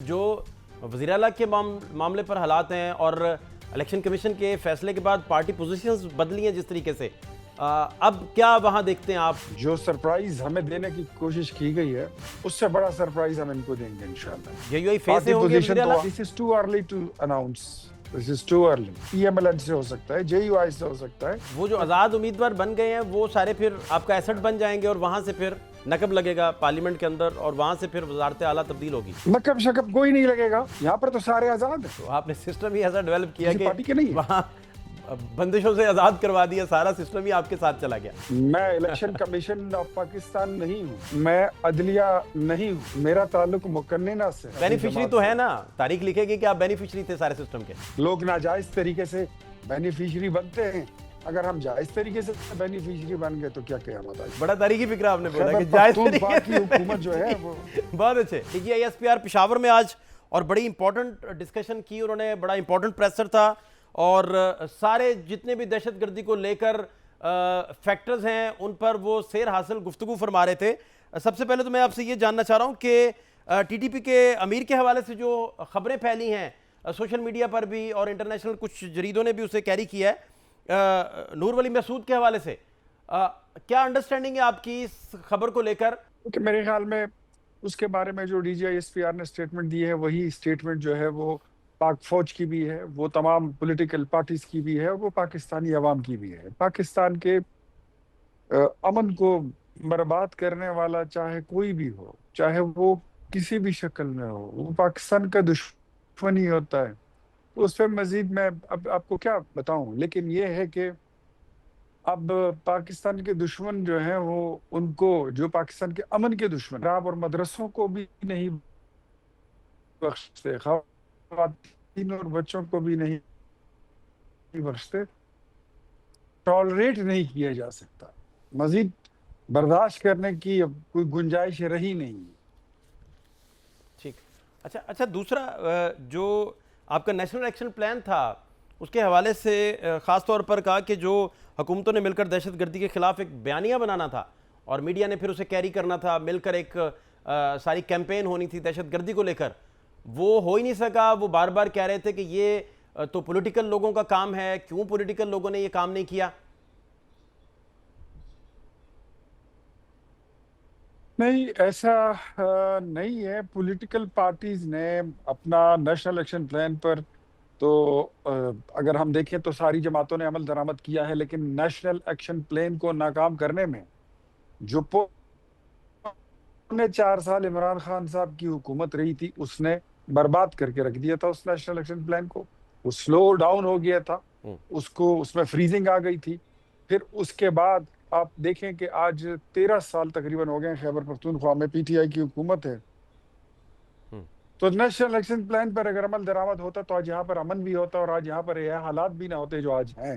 جو وزیر اعلیٰ کے معاملے پر حالات ہیں اور الیکشن کمیشن کے فیصلے کے بعد پارٹی پوزیشنز بدلی ہیں جس طریقے سے، اب کیا وہاں دیکھتے ہیں آپ؟ جو سرپرائز ہمیں دینے کی کوشش کی گئی ہے اس سے بڑا سرپرائز ہم ان کو دیں گے انشاءاللہ۔ JUI فیس سے ہوں گے وزیر اعلیٰ؟ This is too early to announce. This is too early. PMLN سے ہو سکتا ہے، JUI سے ہو سکتا ہے۔ وہ جو آزاد امیدوار بن گئے ہیں وہ سارے پھر آپ کا ایسٹ بن جائیں گے اور وہاں سے پھر نقب لگے گا پارلیمنٹ کے اندر اور وہاں سے پھر وزارت اعلیٰ تبدیل ہوگی۔ نقب شکب کوئی نہیں لگے گا، یہاں پر تو سارے آزاد ہیں۔ تو آپ نے سسٹم ہی ایسا ڈیولپ کیا کسی کہ پارٹی کے نہیں ہے۔ وہاں بندشوں سے آزاد کروا دیا، سارا سسٹم ہی آپ کے ساتھ چلا گیا۔ میں الیکشن کمیشن آف پاکستان نہیں ہوں، میں عدلیہ نہیں ہوں، میرا تعلق مقننہ سے۔ بینیفیشری تو ہے نا، تاریخ لکھے گی کہ آپ بینیفیشری تھے سارے سسٹم کے۔ لوگ ناجائز طریقے سے بینیفیشری بنتے ہیں، اگر ہم جائز طریقے سے بینیفیشری بن گئے تو کیا قیامت آئی۔ بڑا تاریخی فکر آپ نے بولا کہ خیبر جائز پختونخوا کی طریقے حکومت جو ہے وہ بہت اچھے۔ ISPR پشاور میں آج اور بڑی امپورٹنٹ ڈسکشن کی، انہوں نے بڑا امپورٹنٹ پریسر تھا اور سارے جتنے بھی دہشت گردی کو لے کر فیکٹرز ہیں ان پر وہ سیر حاصل گفتگو فرما رہے تھے۔ سب سے پہلے تو میں آپ سے یہ جاننا چاہ رہا ہوں کہ TTP کے امیر کے حوالے سے جو خبریں پھیلی ہیں سوشل میڈیا پر بھی اور انٹرنیشنل کچھ جریدوں نے بھی اسے کیری کیا ہے، نور ولی محسود کے حوالے سے کیا انڈرسٹینڈنگ ہے آپ کی اس خبر کو لے کر؟ کہ میرے خیال میں اس کے بارے میں جو DGISPR نے اسٹیٹمنٹ دی ہے وہی اسٹیٹمنٹ جو ہے وہ پاک فوج کی بھی ہے، وہ تمام پولیٹیکل پارٹیز کی بھی ہے اور وہ پاکستانی عوام کی بھی ہے۔ پاکستان کے امن کو برباد کرنے والا چاہے کوئی بھی ہو، چاہے وہ کسی بھی شکل میں ہو، وہ پاکستان کا دشمن ہی ہوتا ہے۔ اس پہ مزید میں اب آپ کو کیا بتاؤں، لیکن یہ ہے کہ اب پاکستان کے دشمن جو ہیں وہ ان کو، جو پاکستان کے امن کے دشمن راب اور مدرسوں کو بھی نہیں بخشتے، خواتین اور بچوں کو بھی نہیں بخشتے، ٹالریٹ نہیں کیا جا سکتا، مزید برداشت کرنے کی اب کوئی گنجائش رہی نہیں۔ ٹھیک، اچھا دوسرا جو آپ کا نیشنل ایکشن پلان تھا اس کے حوالے سے خاص طور پر کہا کہ جو حکومتوں نے مل کر دہشت گردی کے خلاف ایک بیانیہ بنانا تھا اور میڈیا نے پھر اسے کیری کرنا تھا، مل کر ایک ساری کیمپین ہونی تھی دہشت گردی کو لے کر، وہ ہو ہی نہیں سکا۔ وہ بار بار کہہ رہے تھے کہ یہ تو پولیٹیکل لوگوں کا کام ہے، کیوں پولیٹیکل لوگوں نے یہ کام نہیں کیا؟ نہیں، ایسا نہیں ہے۔ پولیٹیکل پارٹیز نے اپنا نیشنل ایکشن پلان پر تو اگر ہم دیکھیں تو ساری جماعتوں نے عمل درآمد کیا ہے، لیکن نیشنل ایکشن پلان کو ناکام کرنے میں جو پونے 4 سال عمران خان صاحب کی حکومت رہی تھی اس نے برباد کر کے رکھ دیا تھا اس نیشنل ایکشن پلان کو۔ وہ سلو ڈاؤن ہو گیا تھا، اس میں فریزنگ آ گئی تھی۔ پھر اس کے بعد آپ دیکھیں کہ آج 13 سال تقریباً ہو گئے ہیں خیبر پختونخوا میں PTI کی حکومت ہے، تو نیشنل ایکشن پلان پر اگر عمل درآمد ہوتا تو آج یہاں پر امن بھی ہوتا اور آج یہاں پر یہ حالات بھی نہ ہوتے جو آج ہیں۔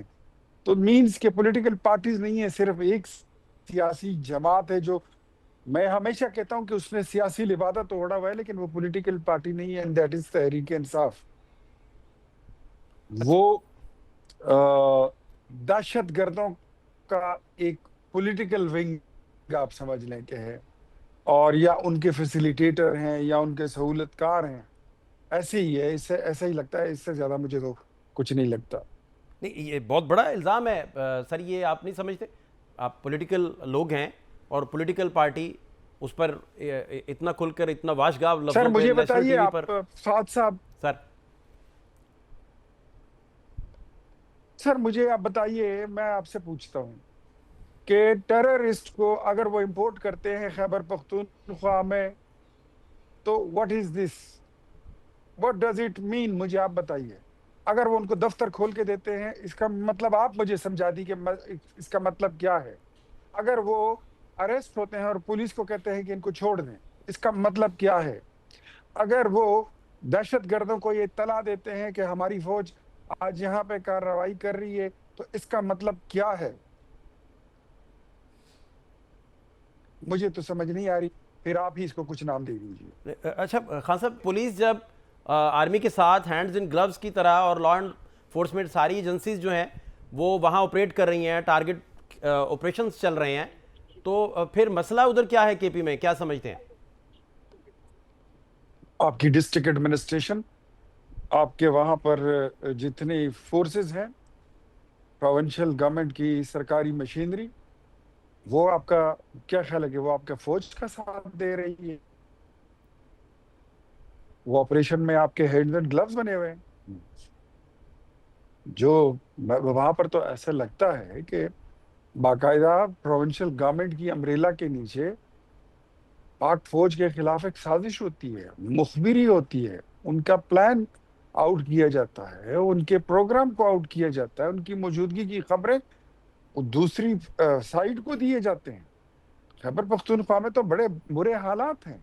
تو مینز کہ پولیٹیکل پارٹیز نہیں ہے، صرف ایک سیاسی جماعت ہے جو میں ہمیشہ کہتا ہوں کہ اس نے سیاسی لبادہ تو اوڑھا ہوا ہے لیکن وہ پولیٹیکل پارٹی نہیں ہے، دیٹ از تحریک انصاف۔ وہ دہشت گردوں کا ایک پولیٹیکل ونگ آپ سمجھ لیں کہ ہے، اور یا ان کے فیسیلیٹیٹر ہیں یا ان کے سہولت کار ہیں، ایسے ہی ہے۔ اس سے ایسا ہی لگتا ہے، اس سے زیادہ مجھے تو کچھ نہیں لگتا۔ نہیں، یہ بہت بڑا الزام ہے سر، یہ آپ نہیں سمجھتے؟ آپ پولیٹیکل لوگ ہیں اور پولیٹیکل پارٹی اس پر اتنا کھل کر اتنا واش گاف لفظوں سر پہ مجھے نیشنل بتائیے، ٹی وی آپ پر فہد صاحب، سر مجھے آپ بتائیے، میں آپ سے پوچھتا ہوں کہ ٹیررسٹ کو اگر وہ امپورٹ کرتے ہیں خیبر پختونخوا میں تو what is this? What does it mean؟ مجھے آپ بتائیے۔ اگر وہ ان کو دفتر کھول کے دیتے ہیں، اس کا مطلب آپ مجھے سمجھا دی کہ اس کا مطلب کیا ہے۔ اگر وہ اریسٹ ہوتے ہیں اور پولیس کو کہتے ہیں کہ ان کو چھوڑ دیں، اس کا مطلب کیا ہے۔ اگر وہ دہشت گردوں کو یہ اطلاع دیتے ہیں کہ ہماری فوج آج یہاں پہ کارروائی کر رہی ہے تو اس کا مطلب کیا ہے، مجھے تو سمجھ نہیں آ رہی۔ پھر آپ ہی اس کو کچھ نام دے دیجیے۔ اچھا خان صاحب، پولیس جب آرمی کے ساتھ ہینڈز ان گلوز کی طرح اور لا انفورسمنٹ ساری ایجنسیز جو ہیں وہ وہاں آپریٹ کر رہی ہیں، ٹارگٹ آپریشنز چل رہے ہیں، تو پھر مسئلہ ادھر کیا ہے KP میں، کیا سمجھتے ہیں؟ آپ کی ڈسٹرکٹ ایڈمنسٹریشن، آپ کے وہاں پر جتنی فورسز ہیں، پروونشل گورنمنٹ کی سرکاری مشینری، وہ آپ کا کیا خیال ہے کہ وہ آپ کا فوج کا ساتھ دے رہی ہے؟ وہ آپریشن میں آپ کے ہینڈز اینڈ گلوز بنے ہوئے ہیں؟ جو وہاں پر تو ایسا لگتا ہے کہ باقاعدہ پروونشل گورنمنٹ کی امبریلا کے نیچے پاک فوج کے خلاف ایک سازش ہوتی ہے، مخبری ہوتی ہے، ان کا پلان آؤٹ کیا جاتا ہے، ان کے پروگرام کو آؤٹ کیا جاتا ہے، ان کی موجودگی کی خبریں دوسری سائڈ کو دیے جاتے ہیں۔ خیبر پختونخوا میں تو بڑے برے حالات ہیں۔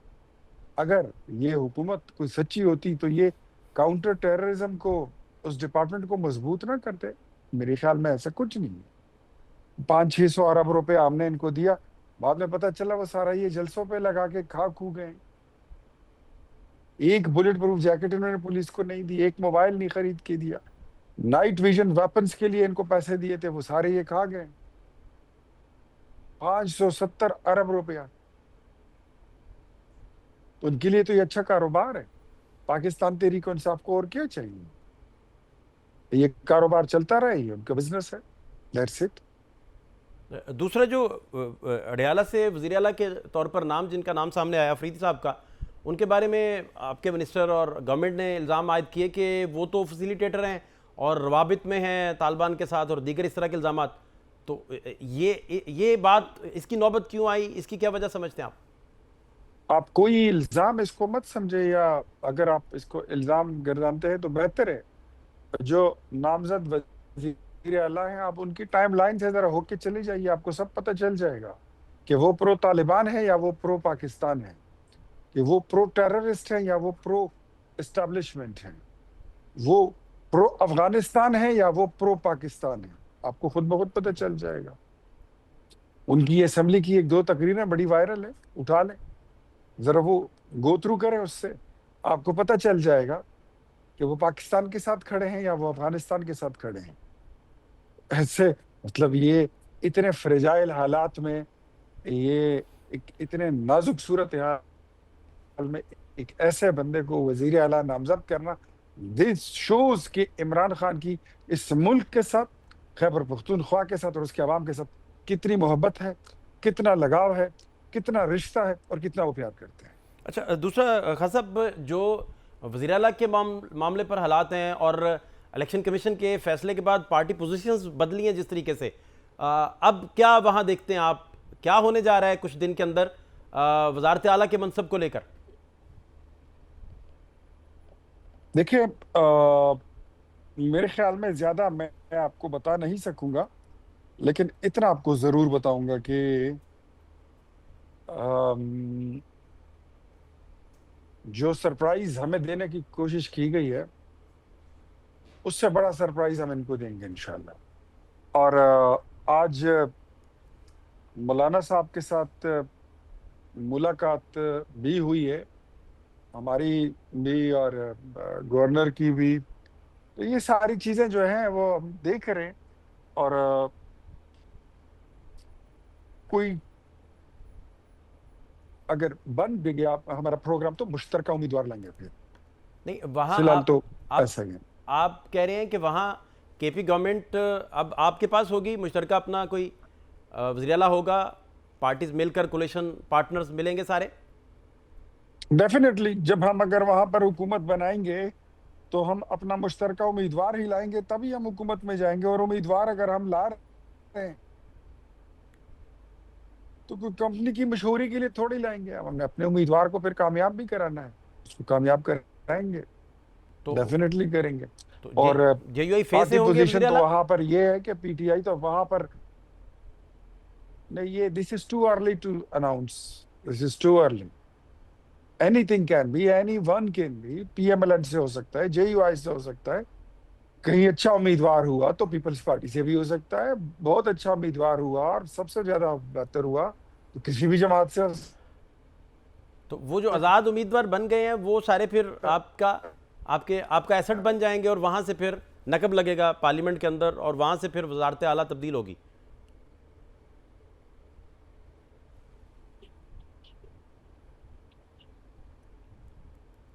اگر یہ حکومت کوئی سچی ہوتی تو یہ کاؤنٹر ٹیررزم کو، اس ڈپارٹمنٹ کو مضبوط نہ کرتے۔ میرے خیال میں ایسا کچھ نہیں ہے۔ 500-600 ارب روپے ہم نے ان کو دیا، بعد میں پتہ چلا وہ سارا یہ جلسوں پہ لگا کے کھا کھو گئے۔ ایک بلٹ پروف جیکٹ انہوں نے پولیس کو نہیں دی، ایک موبائل نہیں خرید کے دیا، نائٹ ویژن ویپنز کے لیے ان کو پیسے دیے تھے، وہ سارے یہ کھا گئے۔ 570 ارب روپیہ، تو ان کے لیے تو یہ اچھا کاروبار ہے۔ پاکستان تحریک انصاف کو اور کیا چاہیے؟ یہ کاروبار چلتا رہے، یہ ان کا بزنس ہے، دیٹس اٹ۔ دوسرا جو اڈیالہ سے وزیر اعلیٰ کے طور پر نام جن کا نام سامنے آیا، افریدی صاحب کا، ان کے بارے میں آپ کے منسٹر اور گورنمنٹ نے الزام عائد کیے کہ وہ تو فیسیلیٹیٹر ہیں اور روابط میں ہیں طالبان کے ساتھ اور دیگر اس طرح کے الزامات، تو یہ بات، اس کی نوبت کیوں آئی، اس کی کیا وجہ سمجھتے ہیں آپ؟ آپ کوئی الزام اس کو مت سمجھے، یا اگر آپ اس کو الزام گردانتے ہیں تو بہتر ہے۔ جو نامزد وزیر اعلیٰ ہیں، آپ ان کی ٹائم لائن سے ذرا ہو کے چلے جائیے، آپ کو سب پتہ چل جائے گا کہ وہ پرو طالبان ہے یا وہ پرو پاکستان ہے، کہ وہ پرو ٹیررسٹ ہیں یا وہ پرو اسٹیبلشمنٹ ہیں، وہ پرو افغانستان ہے یا وہ پرو پاکستان ہے۔ آپ کو خود بخود پتہ چل جائے گا۔ ان کی اسمبلی کی 1-2 تقریریں بڑی وائرل ہیں، اٹھا لیں ذرا، وہ گو تھرو کریں، اس سے آپ کو پتہ چل جائے گا کہ وہ پاکستان کے ساتھ کھڑے ہیں یا وہ افغانستان کے ساتھ کھڑے ہیں۔ ایسے مطلب یہ اتنے فریجائل حالات میں، یہ اتنے نازک صورتحال میں ایک ایسے بندے کو وزیر اعلیٰ نامزد کرنا، دس شوز کہ عمران خان کی اس ملک کے ساتھ، خیبر پختونخوا کے ساتھ اور اس کے عوام کے ساتھ کتنی محبت ہے، کتنا لگاؤ ہے، کتنا رشتہ ہے اور کتنا وہ پیار کرتے ہیں۔ اچھا، دوسرا خان صاحب، جو وزیر اعلیٰ کے معاملے پر حالات ہیں اور الیکشن کمیشن کے فیصلے کے بعد پارٹی پوزیشنز بدلی ہیں جس طریقے سے، اب کیا وہاں دیکھتے ہیں آپ، کیا ہونے جا رہا ہے کچھ دن کے اندر وزارت اعلیٰ کے منصب کو لے کر؟ دیکھیں، میرے خیال میں زیادہ میں آپ کو بتا نہیں سکوں گا، لیکن اتنا آپ کو ضرور بتاؤں گا کہ جو سرپرائز ہمیں دینے کی کوشش کی گئی ہے، اس سے بڑا سرپرائز ہم ان کو دیں گے انشاءاللہ۔ اور آج مولانا صاحب کے ساتھ ملاقات بھی ہوئی ہے، ہماری بھی اور گورنر کی بھی، تو یہ ساری چیزیں جو ہیں وہ ہم دیکھ رہے ہیں، اور کوئی اگر بن بھی گیا ہمارا پروگرام تو مشترکہ امیدوار لیں گے پھر، نہیں، وہاں فی الحال تو آپ ایسا ہی ہے۔ آپ کہہ رہے ہیں کہ وہاں کے پی گورنمنٹ اب آپ کے پاس ہوگی مشترکہ، اپنا کوئی وزیر اعلیٰ ہوگا، پارٹیز مل کر کولیشن پارٹنرز ملیں گے سارے؟ ڈیفینیٹلی جب ہم اگر وہاں پر حکومت بنائیں گے تو ہم اپنا مشترکہ امیدوار ہی لائیں گے، تبھی ہم حکومت میں جائیں گے۔ اور امیدوار اگر ہم لا رہے ہیں تو کوئی کمپنی کی مشہوری کے لیے تھوڑی لائیں گے، ہم نے اپنے امیدوار کو پھر کامیاب بھی کرانا ہے، اس کو کامیاب کرائیں گے، تو ڈیفینیٹلی کریں گے۔ تو اور جے یو آئی فیس سے پارٹی ہوں گے وزیر پوزیشن تو اعلیٰ؟ وہاں پر یہ ہے کہ پی ٹی آئی تو وہاں پر نہیں، یہ this is too early to announce, this is too early. Anything can be, anyone can be, P M L N سے ہو سکتا ہے، جے یو آئی سے ہو سکتا ہے، کہیں اچھا امیدوار ہوا تو پیپلز پارٹی سے بھی ہو سکتا ہے، بہت اچھا امیدوار ہوا اور سب سے زیادہ بہتر ہوا تو کسی بھی جماعت سے ہو تو وہ جو سکتا آزاد امیدوار بن گئے ہیں وہ سارے پھر آپ کا ایسٹ بن جائیں گے، اور وہاں سے پھر نقب لگے گا پارلیمنٹ کے اندر، اور وہاں سے پھر وزارت اعلیٰ تبدیل ہوگی۔